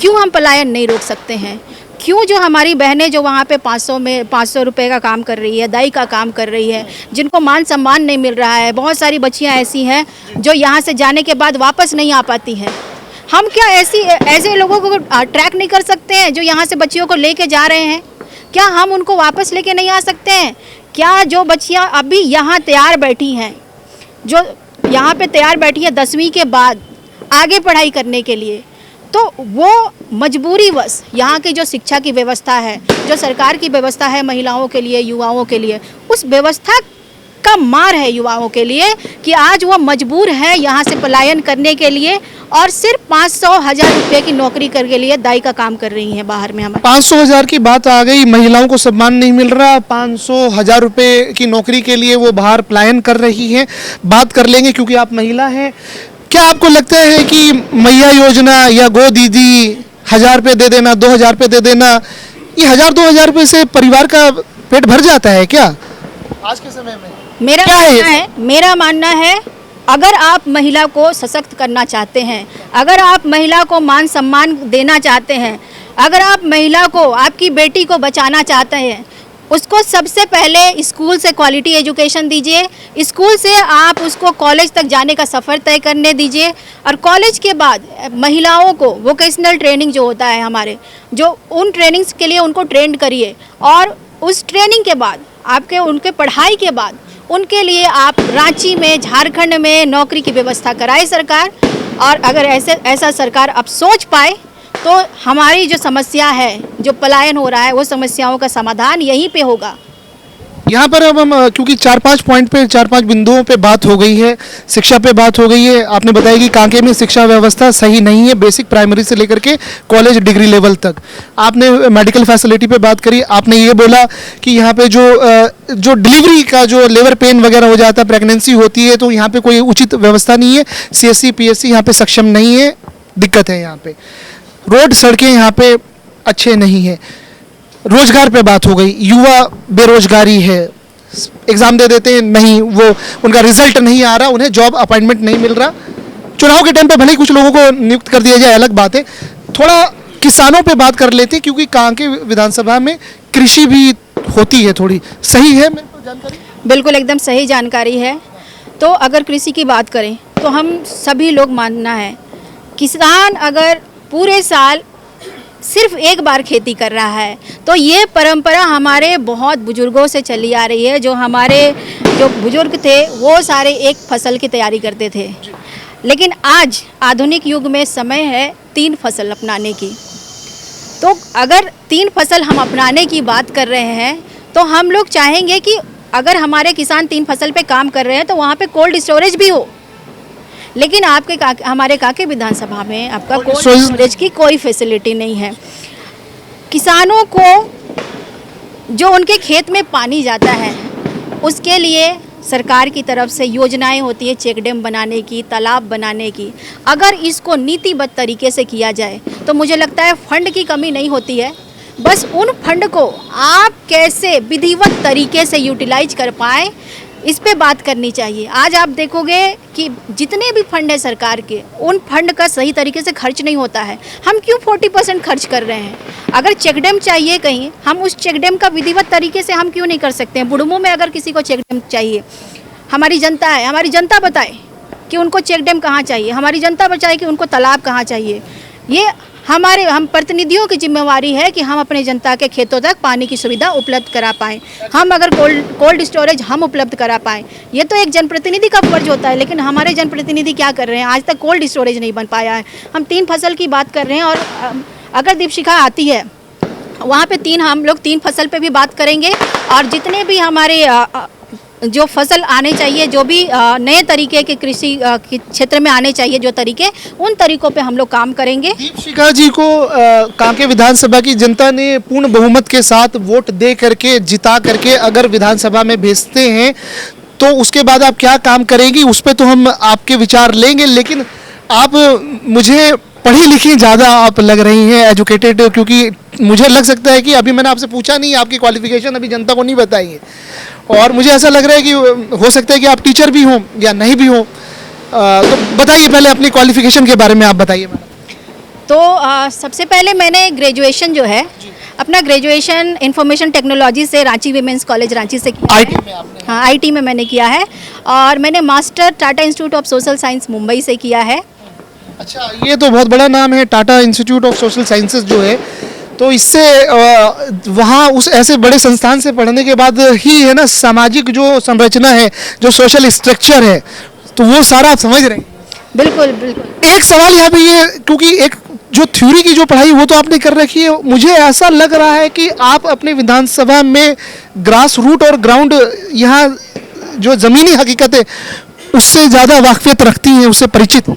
क्यों हम पलायन नहीं रोक सकते हैं? क्यों जो हमारी बहनें जो वहाँ पे 500 रुपए का काम कर रही है, दाई का काम कर रही है, जिनको मान सम्मान नहीं मिल रहा है, बहुत सारी बच्चियाँ ऐसी हैं जो यहाँ से जाने के बाद वापस नहीं आ पाती हैं। हम क्या ऐसे लोगों को ट्रैक नहीं कर सकते हैं जो यहाँ से बच्चियों को लेके जा रहे हैं? क्या हम उनको वापस लेके नहीं आ सकते हैं? क्या जो बच्चियाँ अभी यहाँ तैयार बैठी हैं, जो यहाँ पे तैयार बैठी है 10वीं के बाद आगे पढ़ाई करने के लिए, तो वो मजबूरीवश यहाँ की जो शिक्षा की व्यवस्था है, जो सरकार की व्यवस्था है महिलाओं के लिए, युवाओं के लिए, उस व्यवस्था का मार है युवाओं के लिए कि आज वो मजबूर है यहाँ से पलायन करने के लिए और सिर्फ 500,000 रुपये की नौकरी करने लिए दाई का काम कर रही हैं बाहर में। हमारे 500,000 की बात आ गई, महिलाओं को सम्मान नहीं मिल रहा, 500,000 रुपये की नौकरी के लिए वो बाहर पलायन कर रही हैं। बात कर लेंगे क्योंकि आप महिला हैं। क्या आपको लगता है कि मैया योजना या गो दीदी 1,000 रुपये दे देना, 2,000 रुपये दे देना, ये 1,000-2,000 रुपये से परिवार का पेट भर जाता है क्या आज के समय में? मेरा मानना है अगर आप महिला को सशक्त करना चाहते हैं, अगर आप महिला को मान सम्मान देना चाहते हैं, अगर आप महिला को, आपकी बेटी को बचाना चाहते हैं, उसको सबसे पहले स्कूल से क्वालिटी एजुकेशन दीजिए, स्कूल से आप उसको कॉलेज तक जाने का सफ़र तय करने दीजिए और कॉलेज के बाद महिलाओं को वोकेशनल ट्रेनिंग जो होता है हमारे, जो उन ट्रेनिंग्स के लिए उनको ट्रेंड करिए और उस ट्रेनिंग के बाद उनके पढ़ाई के बाद उनके लिए आप रांची में, झारखंड में नौकरी की व्यवस्था कराए सरकार। और अगर ऐसा सरकार अब सोच पाए तो हमारी जो समस्या है, जो पलायन हो रहा है, वो समस्याओं का समाधान यहीं पे होगा। यहाँ पर अब हम क्योंकि 4-5 पॉइंट पे, 4-5 बिंदुओं पे बात हो गई है, शिक्षा पे बात हो गई है। आपने बताया कि कांके में शिक्षा व्यवस्था सही नहीं है, बेसिक प्राइमरी से लेकर के कॉलेज डिग्री लेवल तक। आपने मेडिकल फैसिलिटी पे बात करी, आपने ये बोला कि यहाँ पे जो डिलीवरी का जो लेबर पेन वगैरह हो जाता है, प्रेगनेंसी होती है, तो यहाँ पे कोई उचित व्यवस्था नहीं है। CSC PSC यहाँ पे सक्षम नहीं है, दिक्कत है। यहाँ पे रोड सड़कें यहाँ पे अच्छे नहीं है। रोजगार पे बात हो गई, युवा बेरोजगारी है, एग्ज़ाम दे देते हैं, नहीं वो उनका रिजल्ट नहीं आ रहा, उन्हें जॉब अपॉइंटमेंट नहीं मिल रहा। चुनाव के टाइम पे भले ही कुछ लोगों को नियुक्त कर दिया जाए, अलग बात है। थोड़ा किसानों पे बात कर लेते हैं क्योंकि कांके विधानसभा में कृषि भी होती है, थोड़ी सही है मेरे को जानकारी? बिल्कुल एकदम सही जानकारी है। तो अगर कृषि की बात करें तो हम सभी लोग मानना है, किसान अगर पूरे साल सिर्फ एक बार खेती कर रहा है तो ये परंपरा हमारे बहुत बुजुर्गों से चली आ रही है। जो हमारे जो बुजुर्ग थे वो सारे एक फसल की तैयारी करते थे, लेकिन आज आधुनिक युग में समय है 3 फसल अपनाने की। तो अगर 3 फसल हम अपनाने की बात कर रहे हैं तो हम लोग चाहेंगे कि अगर हमारे किसान 3 फसल पे काम कर रहे हैं तो वहाँ पे कोल्ड स्टोरेज भी हो। लेकिन हमारे कांके विधानसभा में आपका कोल्ड स्टोरेज की कोई फैसिलिटी नहीं है। किसानों को जो उनके खेत में पानी जाता है उसके लिए सरकार की तरफ से योजनाएं होती है, चेक डैम बनाने की, तालाब बनाने की। अगर इसको नीतिबद्ध तरीके से किया जाए तो मुझे लगता है फंड की कमी नहीं होती है। बस उन फंड को आप कैसे विधिवत तरीके से यूटिलाइज कर पाए, इस पे बात करनी चाहिए। आज आप देखोगे कि जितने भी फंड है सरकार के, उन फंड का सही तरीके से खर्च नहीं होता है। हम क्यों 40% खर्च कर रहे हैं? अगर चेक डैम चाहिए कहीं, हम उस चेक डैम का विधिवत तरीके से हम क्यों नहीं कर सकते हैं? बुढ़मू में अगर किसी को चेक डैम चाहिए, हमारी जनता है, हमारी जनता बताए कि उनको चेक डैम कहाँ चाहिए, हमारी जनता बताए कि उनको तालाब कहाँ चाहिए। ये हम प्रतिनिधियों की जिम्मेवारी है कि हम अपने जनता के खेतों तक पानी की सुविधा उपलब्ध करा पाएँ। हम अगर कोल्ड स्टोरेज हम उपलब्ध करा पाएँ, ये तो एक जनप्रतिनिधि का फर्ज होता है। लेकिन हमारे जनप्रतिनिधि क्या कर रहे हैं? आज तक कोल्ड स्टोरेज नहीं बन पाया है। हम 3 फसल की बात कर रहे हैं और अगर दीपशिखा आती है वहाँ पे हम लोग 3 फसल पे भी बात करेंगे और जितने भी हमारे जो फसल आने चाहिए, जो भी नए तरीके के कृषि के क्षेत्र में आने चाहिए जो तरीके, उन तरीकों पे हम लोग काम करेंगे। दीपशिखा जी को कांके विधानसभा की जनता ने पूर्ण बहुमत के साथ वोट दे करके, जिता करके अगर विधानसभा में भेजते हैं तो उसके बाद आप क्या काम करेंगी, उस पर तो हम आपके विचार लेंगे। लेकिन आप मुझे पढ़ी लिखी ज़्यादा आप लग रही हैं, एजुकेटेड, क्योंकि मुझे लग सकता है कि अभी मैंने आपसे पूछा नहीं, आपकी क्वालिफिकेशन अभी जनता को नहीं बताई है, और मुझे ऐसा लग रहा है कि हो सकता है कि आप टीचर भी हों या नहीं भी हों। तो बताइए पहले अपनी क्वालिफिकेशन के बारे में आप बताइए मैडम। तो सबसे पहले मैंने ग्रेजुएशन जो है अपना ग्रेजुएशन इंफॉर्मेशन टेक्नोलॉजी से रांची वीमेंस कॉलेज रांची से किया आईटी है। में आपने? हाँ, आईटी में मैंने किया है। और मैंने master Tata institute of social science Mumbai से किया है। अच्छा, ये तो बहुत बड़ा नाम है, Tata institute of social sciences जो है। तो इससे वहाँ उस ऐसे बड़े संस्थान से पढ़ने के बाद ही है ना सामाजिक जो संरचना है, जो सोशल स्ट्रक्चर है, तो वो सारा आप समझ रहे हैं। बिल्कुल बिल्कुल। एक सवाल यहाँ पे ये, क्योंकि एक जो थ्योरी की जो पढ़ाई वो तो आपने कर रखी है, मुझे ऐसा लग रहा है कि आप अपने विधानसभा में ग्रास रूट और ग्राउंड यहाँ जो ज़मीनी हकीकत है उससे ज़्यादा वाकफियत रखती हैं, उससे परिचित हैं।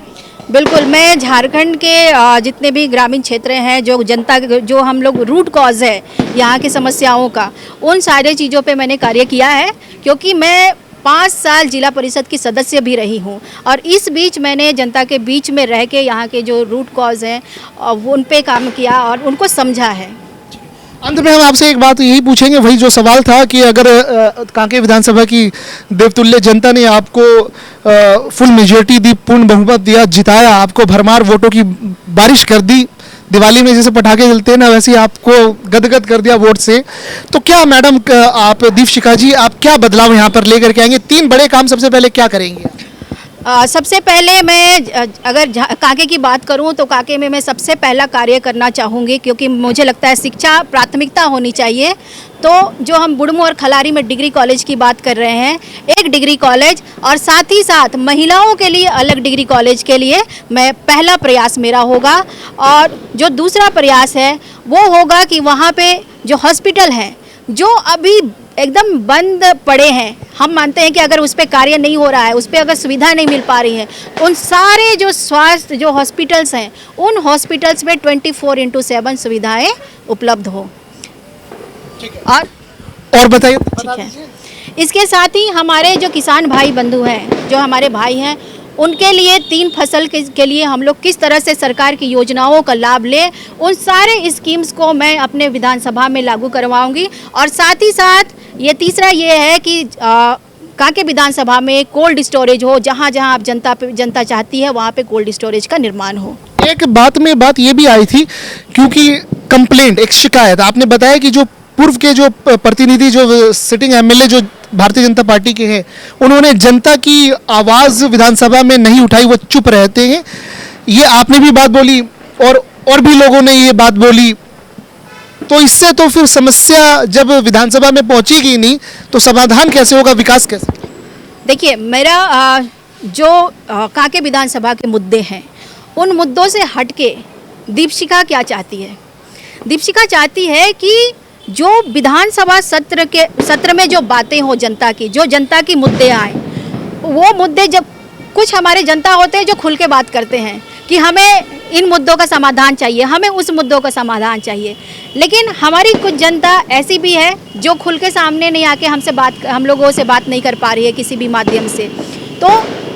बिल्कुल, मैं झारखंड के जितने भी ग्रामीण क्षेत्र हैं, जो जनता जो हम लोग रूट कॉज है यहाँ की समस्याओं का, उन सारे चीज़ों पे मैंने कार्य किया है। क्योंकि मैं 5 साल जिला परिषद की सदस्य भी रही हूँ और इस बीच मैंने जनता के बीच में रह के यहाँ के जो रूट कॉज हैं वो उन पे काम किया और उनको समझा है। अंत में हम आपसे एक बात यही पूछेंगे, वही जो सवाल था कि अगर कांके विधानसभा की देवतुल्य जनता ने आपको फुल मेजोरिटी दी, पूर्ण बहुमत दिया, जिताया, आपको भरमार वोटों की बारिश कर दी, दिवाली में जैसे पटाखे जलते हैं ना वैसे ही आपको गदगद कर दिया वोट से, तो क्या मैडम आप दीपशिखा जी आप क्या बदलाव यहाँ पर लेकर के आएंगे? 3 बड़े काम सबसे पहले क्या करेंगे? सबसे पहले मैं अगर कांके की बात करूं तो कांके में मैं सबसे पहला कार्य करना चाहूँगी, क्योंकि मुझे लगता है शिक्षा प्राथमिकता होनी चाहिए। तो जो हम बुढ़मू और खलारी में डिग्री कॉलेज की बात कर रहे हैं, एक डिग्री कॉलेज और साथ ही साथ महिलाओं के लिए अलग डिग्री कॉलेज के लिए मैं पहला प्रयास मेरा होगा। और जो दूसरा प्रयास है वो होगा कि वहाँ पे जो हॉस्पिटल हैं जो अभी एकदम बंद पड़े हैं, हम मानते हैं कि अगर उस पर कार्य नहीं हो रहा है, उस पर अगर सुविधा नहीं मिल पा रही है, उन सारे जो स्वास्थ्य जो हॉस्पिटल्स हैं उन हॉस्पिटल्स में 24/7 सुविधाएं उपलब्ध हो। और बताइए। ठीक है, इसके साथ ही हमारे जो किसान भाई बंधु हैं, जो हमारे भाई हैं, उनके लिए 3 फसल के लिए हम लोग किस तरह से सरकार की योजनाओं का लाभ लें, उन सारे स्कीम्स को मैं अपने विधानसभा में लागू करवाऊंगी। और साथ ही साथ ये तीसरा ये है कि कांके विधानसभा में कोल्ड स्टोरेज हो, जहाँ जहाँ आप जनता चाहती है वहाँ पे कोल्ड स्टोरेज का निर्माण हो। एक बात ये भी आई थी, क्योंकि कंप्लेंट, एक शिकायत आपने बताया कि जो पूर्व के जो प्रतिनिधि, जो सिटिंग एमएलए जो भारतीय जनता पार्टी के हैं, उन्होंने जनता की आवाज़ विधानसभा में नहीं उठाई, वो चुप रहते हैं। ये आपने भी बात बोली और भी लोगों ने ये बात बोली, तो इससे तो फिर समस्या जब विधानसभा में पहुंचेगी नहीं तो समाधान कैसे होगा, विकास कैसे? देखिए, मेरा जो कांके विधानसभा के मुद्दे हैं उन मुद्दों से हटके दीपशिखा क्या चाहती है? दीपशिखा चाहती है कि जो विधानसभा सत्र में जो बातें हो जनता की, जो जनता की मुद्दे आए, वो मुद्दे, जब कुछ हमारे जनता होते हैं जो खुल के बात करते हैं कि हमें इन मुद्दों का समाधान चाहिए, हमें उस मुद्दों का समाधान चाहिए, लेकिन हमारी कुछ जनता ऐसी भी है जो खुल के सामने नहीं आके हम लोगों से बात नहीं कर पा रही है किसी भी माध्यम से। तो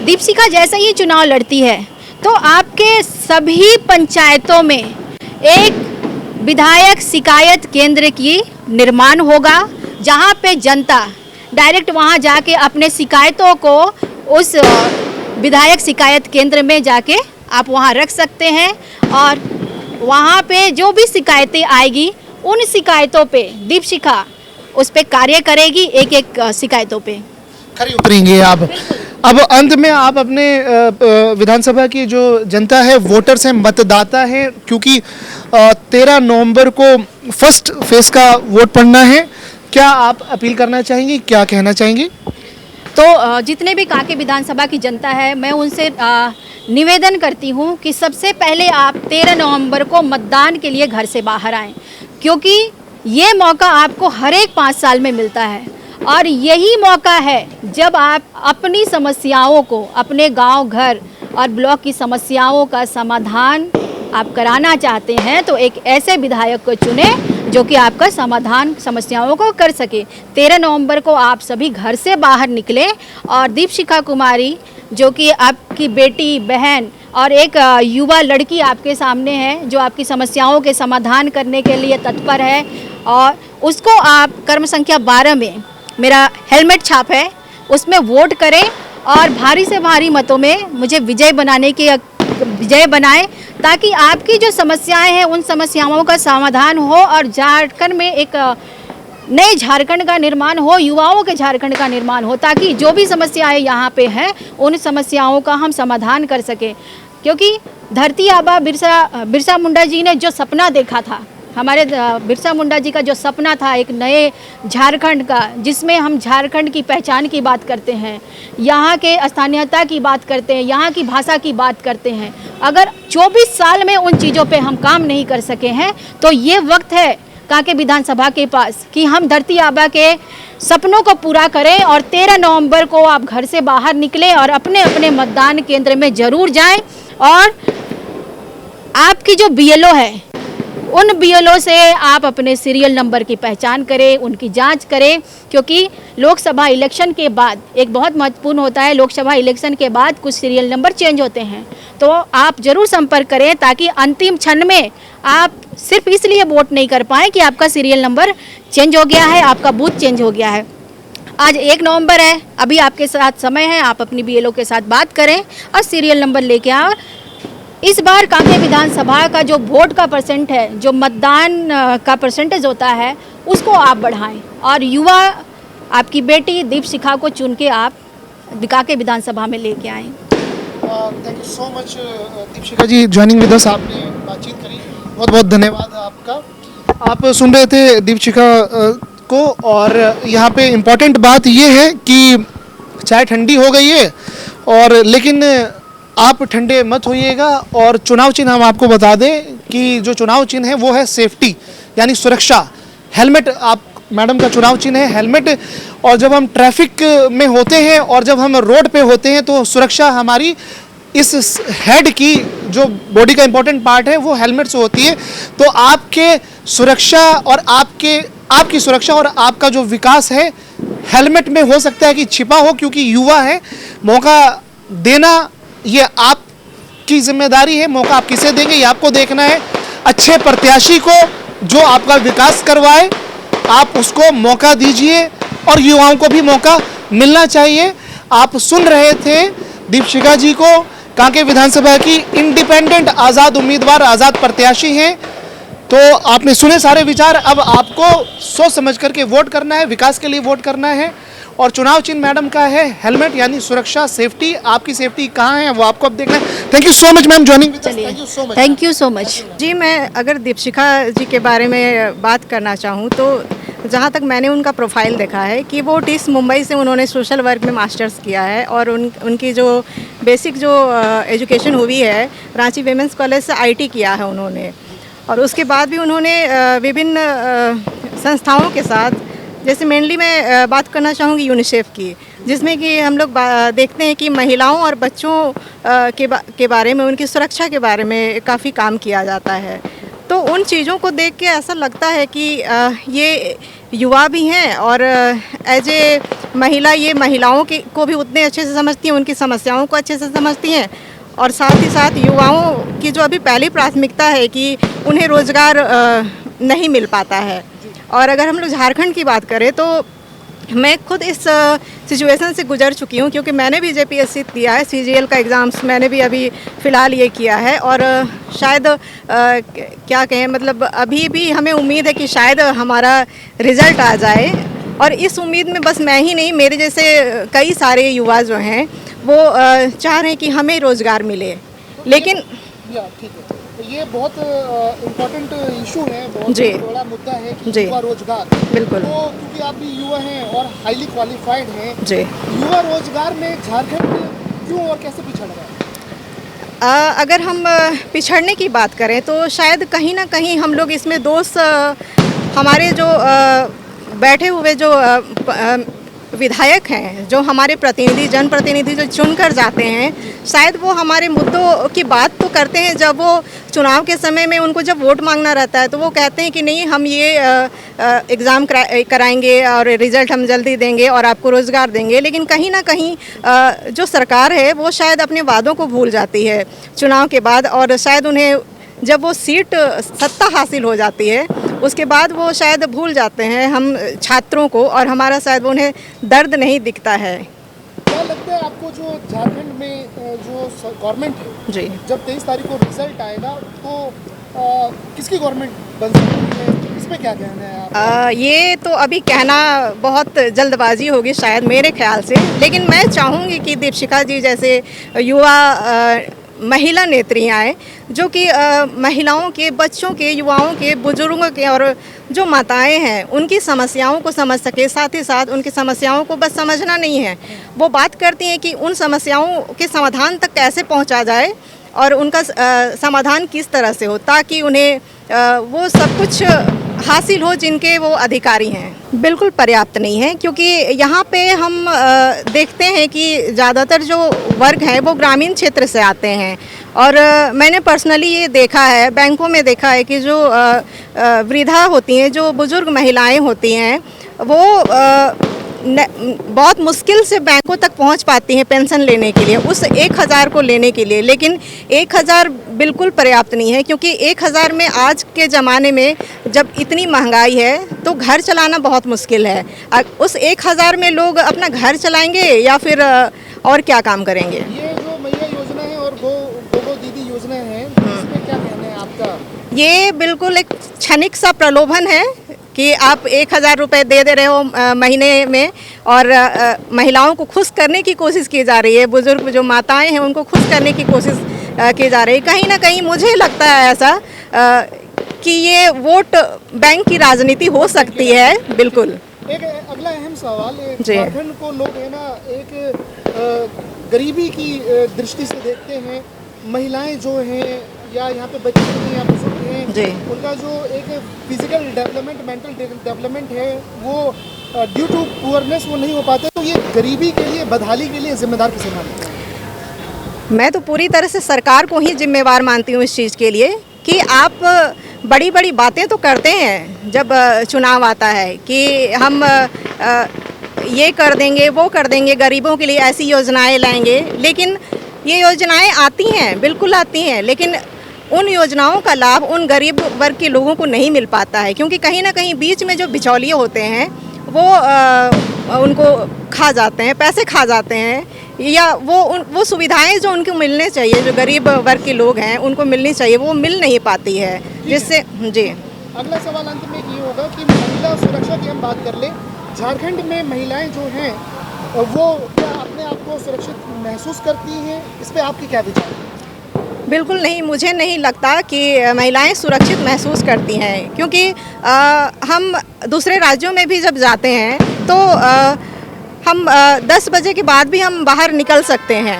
दीपशिखा जैसे ही चुनाव लड़ती है तो आपके सभी पंचायतों में एक विधायक शिकायत केंद्र की निर्माण होगा, जहां पे जनता डायरेक्ट वहां जाके अपने शिकायतों को उस विधायक शिकायत केंद्र में जाके आप वहां रख सकते हैं। और वहां पे जो भी शिकायतें आएगी उन शिकायतों पे दीपशिखा उस पे कार्य करेगी, एक एक शिकायतों पे खरी उतरेंगे आप। अब अंत में आप अपने विधानसभा की जो जनता है, वोटर्स हैं, मतदाता हैं, क्योंकि 13 नवंबर को फर्स्ट फेज का वोट पड़ना है, क्या आप अपील करना चाहेंगी, क्या कहना चाहेंगी? तो जितने भी कांके विधानसभा की जनता है, मैं उनसे निवेदन करती हूँ कि सबसे पहले आप 13 नवंबर को मतदान के लिए घर से बाहर आएं, क्योंकि ये मौका आपको हर एक 5 साल में मिलता है और यही मौका है जब आप अपनी समस्याओं को, अपने गांव, घर और ब्लॉक की समस्याओं का समाधान आप कराना चाहते हैं, तो एक ऐसे विधायक को चुने जो कि आपका समाधान समस्याओं को कर सके। 13 नवंबर को आप सभी घर से बाहर निकलें और दीपशिखा कुमारी, जो कि आपकी बेटी, बहन और एक युवा लड़की आपके सामने है, जो आपकी समस्याओं के समाधान करने के लिए तत्पर है, और उसको आप कर्म संख्या 12 में मेरा हेलमेट छाप है, उसमें वोट करें और भारी से भारी मतों में मुझे विजय बनाए, ताकि आपकी जो समस्याएं हैं उन समस्याओं का समाधान हो और झारखंड में एक नए झारखंड का निर्माण हो, युवाओं के झारखंड का निर्माण हो, ताकि जो भी समस्याएं यहाँ पे हैं उन समस्याओं का हम समाधान कर सकें। क्योंकि धरती आबा बिरसा मुंडा जी ने जो सपना देखा था, हमारे बिरसा मुंडा जी का जो सपना था एक नए झारखंड का, जिसमें हम झारखंड की पहचान की बात करते हैं, यहाँ के स्थानीयता की बात करते हैं, यहाँ की भाषा की बात करते हैं। अगर 24 साल में उन चीज़ों पे हम काम नहीं कर सके हैं तो ये वक्त है कांके विधानसभा के पास कि हम धरती आबा के सपनों को पूरा करें और 13 नवंबर को आप घर से बाहर निकलें और अपने अपने मतदान केंद्र में ज़रूर जाएं और आपकी जो बीएलओ है उन बीएलओ से आप अपने सीरियल नंबर की पहचान करें, उनकी जांच करें। क्योंकि लोकसभा इलेक्शन के बाद एक बहुत महत्वपूर्ण होता है, लोकसभा इलेक्शन के बाद कुछ सीरियल नंबर चेंज होते हैं, तो आप ज़रूर संपर्क करें ताकि अंतिम क्षण में आप सिर्फ इसलिए वोट नहीं कर पाएँ कि आपका सीरियल नंबर चेंज हो गया है, आपका बूथ चेंज हो गया है। आज 1 नवंबर है, अभी आपके साथ समय है, आप अपनी बीएलओ के साथ बात करें और सीरियल नंबर लेके आओ। इस बार कांके विधानसभा का जो वोट का परसेंट है, जो मतदान का परसेंटेज होता है, उसको आप बढ़ाएं और युवा आपकी बेटी दीपशिखा को चुन के आप कांके विधानसभा में लेके आएं। Thank you so much Deepshikha ji joining with us, आपने बातचीत करी, बहुत बहुत धन्यवाद आपका। आप सुन रहे थे दीपशिखा को, और यहाँ पे इम्पोर्टेंट बात ये है कि चाय ठंडी हो गई है और लेकिन आप ठंडे मत होइएगा। और चुनाव चिन्ह हम आपको बता दें कि जो चुनाव चिन्ह है वो है सेफ्टी, यानी सुरक्षा। हेलमेट, आप मैडम का चुनाव चिन्ह है हेलमेट। और जब हम ट्रैफिक में होते हैं और जब हम रोड पे होते हैं तो सुरक्षा हमारी इस हेड की जो बॉडी का इंपॉर्टेंट पार्ट है वो हेलमेट से होती है। तो आपके सुरक्षा और आपकी सुरक्षा और आपका जो विकास है हेलमेट में हो सकता है कि छिपा हो, क्योंकि युवा है। मौका देना ये आपकी जिम्मेदारी है, मौका आप किसे देंगे ये आपको देखना है। अच्छे प्रत्याशी को जो आपका विकास करवाए आप उसको मौका दीजिए और युवाओं को भी मौका मिलना चाहिए। आप सुन रहे थे दीपशिखा जी को, कांके विधानसभा की इंडिपेंडेंट आज़ाद उम्मीदवार, आज़ाद प्रत्याशी हैं। तो आपने सुने सारे विचार, अब आपको सोच समझ करके वोट करना है, विकास के लिए वोट करना है। और चुनाव चिन्ह मैडम का है हेलमेट, यानी सुरक्षा, सेफ्टी। आपकी सेफ्टी कहाँ है वो आपको अब देखना है। Thank you so much ma'am joining with us, thank you so much. Thank you so much जी। मैं अगर दीपशिखा जी के बारे में बात करना चाहूँ तो जहाँ तक मैंने उनका प्रोफाइल देखा है कि वो टिस मुंबई से उन्होंने सोशल वर्क में मास्टर्स किया है और उनकी जो बेसिक जो एजुकेशन हुई है रांची वीमेंस कॉलेज से आईटी किया है उन्होंने। और उसके बाद भी उन्होंने विभिन्न संस्थाओं के साथ, जैसे मेनली मैं बात करना चाहूँगी यूनिसेफ की, जिसमें कि हम लोग देखते हैं कि महिलाओं और बच्चों के बारे में, उनकी सुरक्षा के बारे में काफ़ी काम किया जाता है। तो उन चीज़ों को देख के ऐसा लगता है कि ये युवा भी हैं और एज ए महिला ये महिलाओं को भी उतने अच्छे से समझती हैं, उनकी समस्याओं को अच्छे से समझती हैं। और साथ ही साथ युवाओं की जो अभी पहली प्राथमिकता है कि उन्हें रोज़गार नहीं मिल पाता है। और अगर हम लोग झारखंड की बात करें तो मैं खुद इस सिचुएशन से गुजर चुकी हूँ, क्योंकि मैंने भी जेपीएससी दिया है, सीजीएल का एग्ज़ाम्स मैंने भी अभी फ़िलहाल ये किया है। और शायद क्या कहें, मतलब अभी भी हमें उम्मीद है कि शायद हमारा रिज़ल्ट आ जाए। और इस उम्मीद में बस मैं ही नहीं, मेरे जैसे कई सारे युवा जो हैं वो चाह रहे हैं कि हमें रोज़गार मिले। लेकिन ठीक है, तो ये बहुत इम्पोर्टेंट इशू है, बहुत जी बड़ा मुद्दा है कि जी युवा रोजगार। बिल्कुल। तो क्योंकि आप भी युवा हैं और हाईली क्वालिफाइड हैं जी, युवा रोजगार में झारखंड क्यों और कैसे पिछड़ रहा है? अगर हम पिछड़ने की बात करें तो शायद कहीं ना कहीं हम लोग इसमें दोस्त हमारे जो बैठे हुए जो विधायक हैं, जो हमारे प्रतिनिधि, जनप्रतिनिधि जो चुनकर जाते हैं, शायद वो हमारे मुद्दों की बात तो करते हैं। जब वो चुनाव के समय में उनको जब वोट मांगना रहता है तो वो कहते हैं कि नहीं, हम ये एग्ज़ाम कराएंगे और रिज़ल्ट हम जल्दी देंगे और आपको रोज़गार देंगे। लेकिन कहीं ना कहीं जो सरकार है वो शायद अपने वादों को भूल जाती है चुनाव के बाद। और शायद उन्हें जब वो सीट सत्ता हासिल हो जाती है उसके बाद वो शायद भूल जाते हैं हम छात्रों को, और हमारा शायद उन्हें दर्द नहीं दिखता है। क्या लगता लगता है आपको जो झारखंड में जो गवर्नमेंट है जी। जब 23 तारीख को रिजल्ट आएगा तो किसकी गवर्नमेंट बन सकती है, इस पे क्या कहना है आप? ये तो अभी कहना बहुत जल्दबाजी होगी शायद मेरे ख्याल से, लेकिन मैं चाहूँगी कि दीपशिखा जी जैसे युवा महिला नेत्रियाँ आए जो कि महिलाओं के, बच्चों के, युवाओं के, बुजुर्गों के और जो माताएं हैं उनकी समस्याओं को समझ सके। साथ ही साथ उनकी समस्याओं को बस समझना नहीं है, वो बात करती हैं कि उन समस्याओं के समाधान तक कैसे पहुंचा जाए और उनका समाधान किस तरह से हो ताकि उन्हें वो सब कुछ हासिल हो जिनके वो अधिकारी हैं। बिल्कुल पर्याप्त नहीं है, क्योंकि यहाँ पे हम देखते हैं कि ज़्यादातर जो वर्ग हैं वो ग्रामीण क्षेत्र से आते हैं और मैंने पर्सनली ये देखा है, बैंकों में देखा है कि जो वृद्धा होती हैं, जो बुज़ुर्ग महिलाएं होती हैं, वो बहुत मुश्किल से बैंकों तक पहुंच पाती हैं पेंशन लेने के लिए, उस 1000 को लेने के लिए। लेकिन 1000 बिल्कुल पर्याप्त नहीं है, क्योंकि 1000 में आज के ज़माने में जब इतनी महंगाई है तो घर चलाना बहुत मुश्किल है। उस 1000 में लोग अपना घर चलाएंगे या फिर और क्या काम करेंगे? ये जो मैया योजना है और गो दीदी योजना है, इसमें क्या कहना है आपका? ये बिल्कुल एक क्षणिक सा प्रलोभन है कि आप 1000 रुपये दे रहे हो महीने में और महिलाओं को खुश करने की कोशिश की जा रही है। बुजुर्ग जो माताएं हैं उनको खुश करने की कोशिश की जा रही है। कहीं ना कहीं मुझे लगता है ऐसा कि ये वोट बैंक की राजनीति हो सकती है। बिल्कुल। एक अगला अहम सवाल, जी। झारखंड को लोग है ना एक गरीबी की दृष्टि से देखते हैं। महिलाएं जो हैं या यहाँ पे बच्चे हैं या बुजुर्ग हैं, जी। उनका जो एक फिजिकल डेवलपमेंट, मेंटल डेवलपमेंट है वो ड्यू टू पुअरनेस वो नहीं हो पाते। तो ये गरीबी के लिए, बदहाली के लिए जिम्मेदार किसे मानते हैं? मैं तो पूरी तरह से सरकार को ही जिम्मेवार मानती हूँ इस चीज़ के लिए कि आप बड़ी बड़ी बातें तो करते हैं जब चुनाव आता है कि हम ये कर देंगे, वो कर देंगे, गरीबों के लिए ऐसी योजनाएं लाएंगे, लेकिन ये योजनाएं आती हैं, बिल्कुल आती हैं, लेकिन उन योजनाओं का लाभ उन गरीब वर्ग के लोगों को नहीं मिल पाता है, क्योंकि कहीं ना कहीं बीच में जो बिचौलिए होते हैं वो उनको खा जाते हैं, पैसे खा जाते हैं, या वो सुविधाएं जो उनको मिलने चाहिए, जो गरीब वर्ग के लोग हैं उनको मिलनी चाहिए, वो मिल नहीं पाती है, जिससे जी। अगला सवाल अंत में ये होगा कि महिला सुरक्षा की हम बात कर लें। झारखंड में महिलाएं जो हैं वो क्या अपने आप को सुरक्षित महसूस करती हैं? इस पे आपकी क्या विचार है? बिल्कुल नहीं, मुझे नहीं लगता कि महिलाएं सुरक्षित महसूस करती हैं, क्योंकि हम दूसरे राज्यों में भी जब जाते हैं तो हम 10 बजे के बाद भी हम बाहर निकल सकते हैं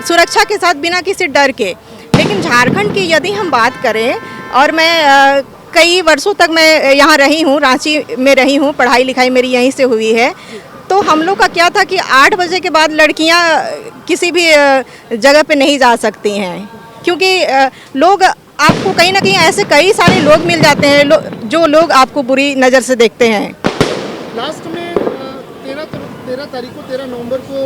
सुरक्षा के साथ, बिना किसी डर के। लेकिन झारखंड की यदि हम बात करें, और मैं कई वर्षों तक मैं यहाँ रही हूँ, रांची में रही हूँ, पढ़ाई लिखाई मेरी यहीं से हुई है, तो हम लोग का क्या था कि 8 बजे के बाद लड़कियाँ किसी भी जगह पे नहीं जा सकती हैं, क्योंकि लोग आपको कहीं ना कहीं ऐसे कई सारे लोग मिल जाते हैं जो लोग आपको बुरी नज़र से देखते हैं। लास्ट में 13 नवंबर को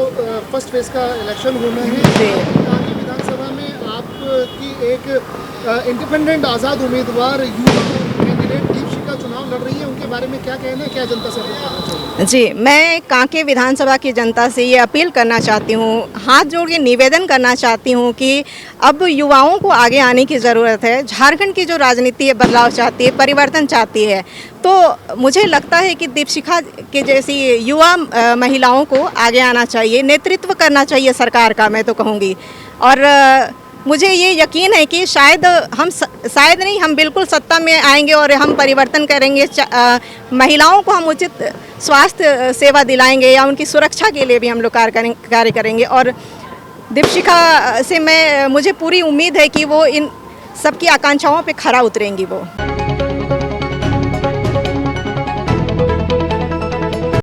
फर्स्ट फेज का इलेक्शन होना है। कांके विधानसभा में आपकी एक इंडिपेंडेंट आज़ाद उम्मीदवार युवा कैंडिडेट दीपशिखा चुनाव लड़ रही है, उनके बारे में क्या कहना है, क्या जनता से अपील करना चाहिए? जी, मैं कांके विधानसभा की जनता से ये अपील करना चाहती हूँ, हाथ जोड़ के निवेदन करना चाहती हूँ कि अब युवाओं को आगे आने की ज़रूरत है। झारखंड की जो राजनीति है बदलाव चाहती है, परिवर्तन चाहती है, तो मुझे लगता है कि दीपशिखा के जैसी युवा महिलाओं को आगे आना चाहिए, नेतृत्व करना चाहिए सरकार का, मैं तो कहूँगी। और मुझे ये यकीन है कि शायद नहीं, हम बिल्कुल सत्ता में आएंगे और हम परिवर्तन करेंगे। महिलाओं को हम उचित स्वास्थ्य सेवा दिलाएंगे या उनकी सुरक्षा के लिए भी हम लोग कार्य करेंगे। और दीपशिखा से मुझे पूरी उम्मीद है कि वो इन सबकी आकांक्षाओं पे खरा उतरेंगी वो।